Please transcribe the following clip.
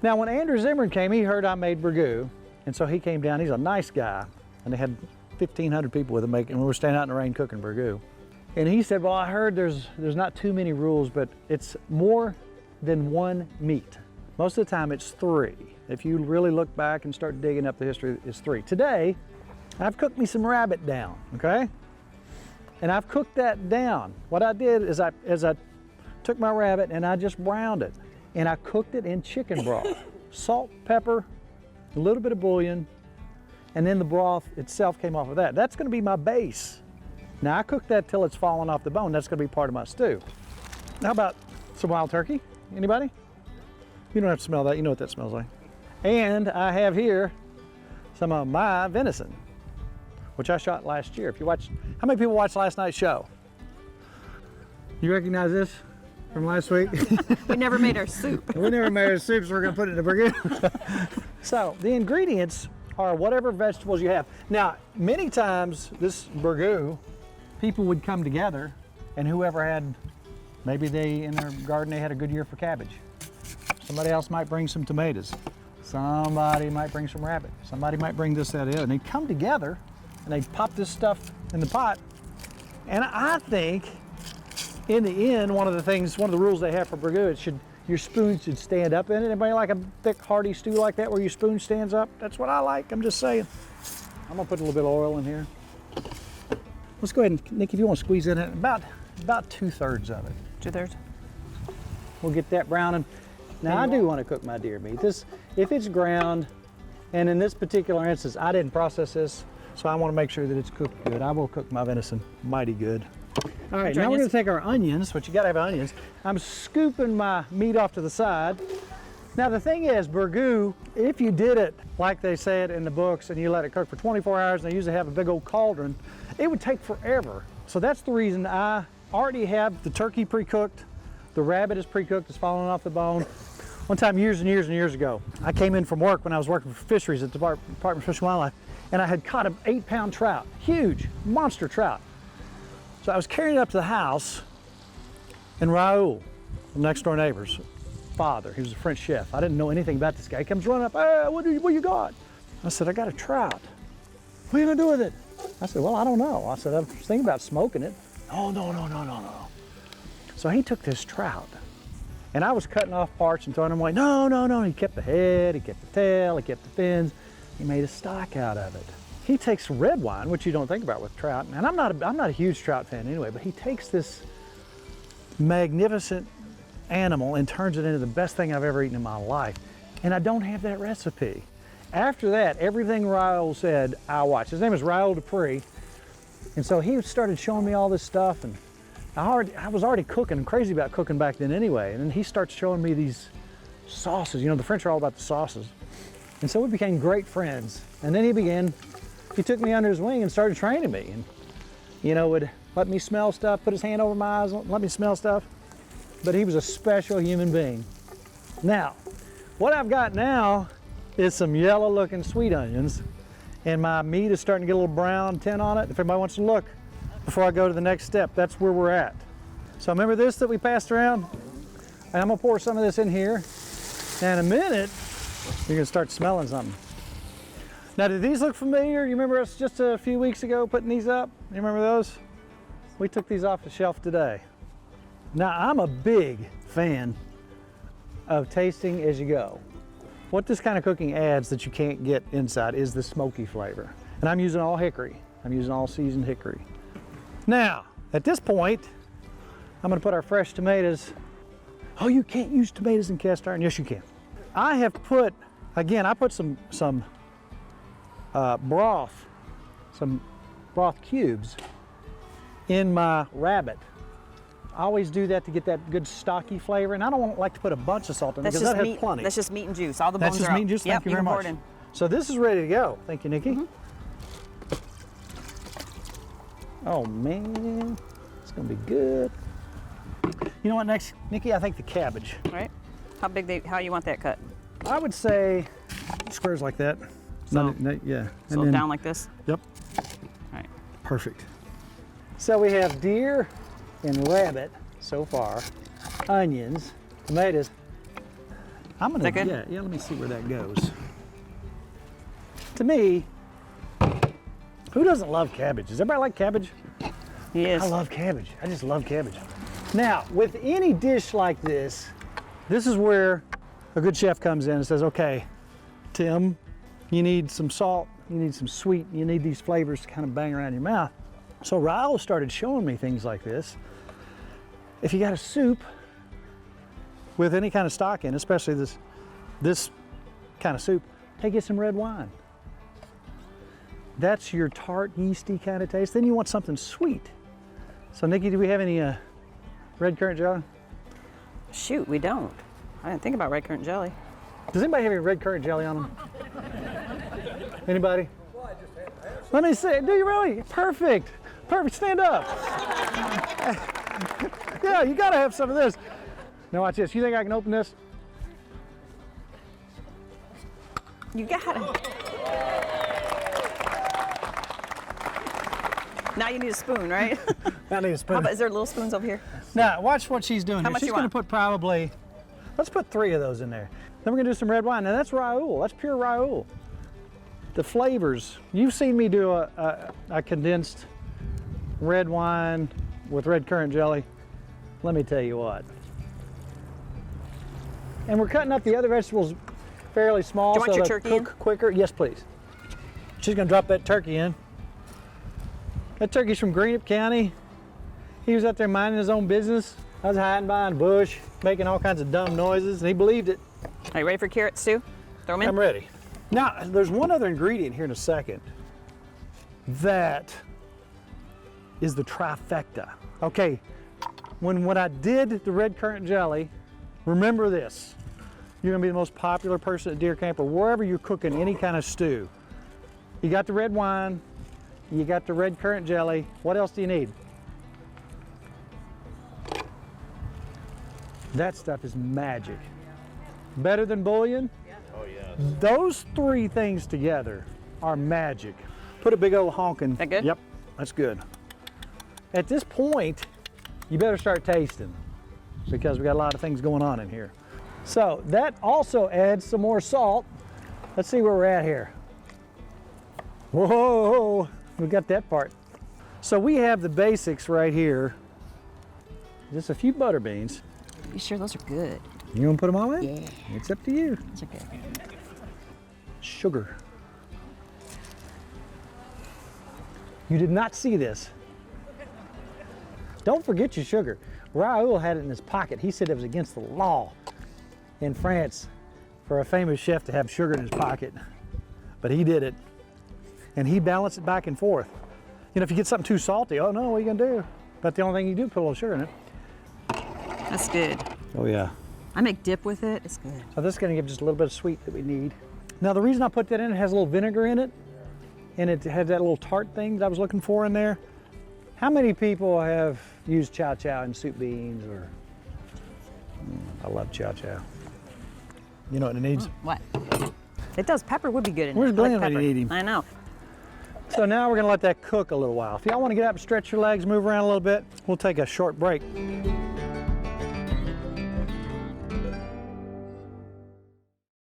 Now, when Andrew Zimmern came, he heard I made Burgoo, and so he came down. He's a nice guy, and they had 1,500 people with him making, and we were standing out in the rain cooking Burgoo. And he said, well, I heard there's not too many rules, but it's more than one meat. Most of the time it's 3. If you really look back and start digging up the history, it's 3. Today, I've cooked me some rabbit down, okay? And I've cooked that down. What I did is I took my rabbit and I just browned it. And I cooked it in chicken broth. Salt, pepper, a little bit of bouillon, and then the broth itself came off of that. That's gonna be my base. Now I cook that till it's fallen off the bone. That's gonna be part of my stew. How about some wild turkey? Anybody? You don't have to smell that, you know what that smells like. And I have here some of my venison, which I shot last year. If you watched, how many people watched last night's show? You recognize this from last week? We never made our soup. We never made our soup, so we're gonna put it in a burger. So the ingredients are whatever vegetables you have. Now, many times this burgoo, people would come together and whoever had, maybe they, in their garden, they had a good year for cabbage. Somebody else might bring some tomatoes. Somebody might bring some rabbit. Somebody might bring this, that, the other. And they'd come together and they'd pop this stuff in the pot. And I think in the end, one of the rules they have for burgoo, your spoon should stand up in it. Anybody like a thick, hearty stew like that where your spoon stands up? That's what I like, I'm just saying. I'm gonna put a little bit of oil in here. Let's go ahead and, Nick, if you want to squeeze in it, about 2/3 of it. 2/3. We'll get that browning. Now I do want to cook my deer meat. If it's ground, and in this particular instance, I didn't process this, so I want to make sure that it's cooked good. I will cook my venison mighty good. All right, now we're going to take our onions, which you got to have onions. I'm scooping my meat off to the side. Now the thing is, burgoo, if you did it like they say it in the books and you let it cook for 24 hours, and they usually have a big old cauldron, it would take forever. So that's the reason I already have the turkey pre-cooked. The rabbit is pre-cooked, it's falling off the bone. One time, years and years and years ago, I came in from work when I was working for fisheries at the Department of Fish and Wildlife, and I had caught an 8-pound trout, huge, monster trout. So I was carrying it up to the house, and Raoul, the next door neighbor's father, he was a French chef. I didn't know anything about this guy. He comes running up, hey, what you got? I said, I got a trout. What are you gonna do with it? I said, well, I don't know. I said, I was thinking about smoking it. Oh, no. So he took this trout, and I was cutting off parts and throwing them away. No. He kept the head, he kept the tail, he kept the fins. He made a stock out of it. He takes red wine, which you don't think about with trout, and I'm not a huge trout fan anyway, but he takes this magnificent animal and turns it into the best thing I've ever eaten in my life. And I don't have that recipe. After that, everything Raoul said, I watched. His name is Raoul Dupree. And so he started showing me all this stuff, and I was already cooking, crazy about cooking back then anyway. And then he starts showing me these sauces. You know, the French are all about the sauces. And so we became great friends. And then he took me under his wing and started training me. And, you know, would let me smell stuff, put his hand over my eyes, let me smell stuff. But he was a special human being. Now, what I've got now is some yellow looking sweet onions, and my meat is starting to get a little brown tint on it. If anybody wants to look before I go to the next step, that's where we're at. So remember this that we passed around? And I'm gonna pour some of this in here, and in a minute, you're gonna start smelling something. Now, did these look familiar? You remember us just a few weeks ago putting these up? You remember those? We took these off the shelf today. Now, I'm a big fan of tasting as you go. What this kind of cooking adds that you can't get inside is the smoky flavor. And I'm using all hickory. I'm using all seasoned hickory. Now, at this point, I'm gonna put our fresh tomatoes. Oh, you can't use tomatoes in cast iron? Yes, you can. I have put, again, I put some broth, some broth cubes in my rabbit. I always do that to get that good stocky flavor, and I don't like to put a bunch of salt in because that has plenty. That's just meat and juice. All the bones are out. That's just meat and juice. Thank you very much. So this is ready to go. Thank you, Nikki. Oh man, it's gonna be good. You know what next, Nikki? I think the cabbage. All right. How big? How you want that cut? I would say squares like that. So, yeah. So then, down like this? Yep. All right. Perfect. So we have deer and rabbit so far, onions, tomatoes. I'm gonna, Is that good? yeah, let me see where that goes. To me, who doesn't love cabbage? Does everybody like cabbage? Yes. I love cabbage. I just love cabbage. Now, with any dish like this is where a good chef comes in and says, okay, Tim, you need some salt, you need some sweet, you need these flavors to kind of bang around your mouth. So Raul started showing me things like this. If you got a soup with any kind of stock in, especially this kind of soup, hey, get some red wine. That's your tart, yeasty kind of taste. Then you want something sweet. So Nikki, do we have any red currant jelly? Shoot, we don't. I didn't think about red currant jelly. Does anybody have any red currant jelly on them? Anybody? Let me see. Do you really? Perfect. Perfect. Stand up. Yeah, you gotta have some of this. Now watch this. You think I can open this? You got it. Now you need a spoon, right? I need a spoon. How about, is there little spoons over here? Now watch what she's doing. How Here. much She's you gonna want? put probably, let's put 3 of those in there. Then we're gonna do some red wine. Now that's Raul. That's pure Raul. The flavors. You've seen me do a condensed red wine with red currant jelly. Let me tell you what. And we're cutting up the other vegetables fairly small Do you want so your they'll turkey cook in? quicker. Yes, please. She's gonna drop that turkey in. That turkey's from Greenup County. He was out there minding his own business. I was hiding behind a bush, making all kinds of dumb noises, and he believed it. Are you ready for carrots too? Throw them in? I'm ready. Now, there's one other ingredient here in a second that is the trifecta. Okay, when I did the red currant jelly, remember this. You're gonna be the most popular person at deer camp or wherever you're cooking any kind of stew. You got the red wine, you got the red currant jelly. What else do you need? That stuff is magic. Better than bouillon? Oh, yes. Those 3 things together are magic. Put a big old honkin'. That good? Yep, that's good. At this point, you better start tasting because we got a lot of things going on in here. So that also adds some more salt. Let's see where we're at here. Whoa, we got that part. So we have the basics right here. Just a few butter beans. You sure those are good? You want to put them all in? Yeah. It's up to you. Those are good. Sugar. You did not see this. Don't forget your sugar. Raoul had it in his pocket. He said it was against the law in France for a famous chef to have sugar in his pocket. But he did it. And he balanced it back and forth. You know, if you get something too salty, oh no, what are you gonna do? But the only thing you do, put a little sugar in it. That's good. Oh yeah. I make dip with it. It's good. So this is gonna give just a little bit of sweet that we need. Now the reason I put that in, it has a little vinegar in it, and it has that little tart thing that I was looking for in there. How many people have used chow chow in soup beans or, I love chow chow. You know what it needs? What? It does. Pepper would be good in Where's it. I Glenn like when you pepper. need him? I know. So now we're gonna let that cook a little while. If y'all wanna get up and stretch your legs, move around a little bit, we'll take a short break.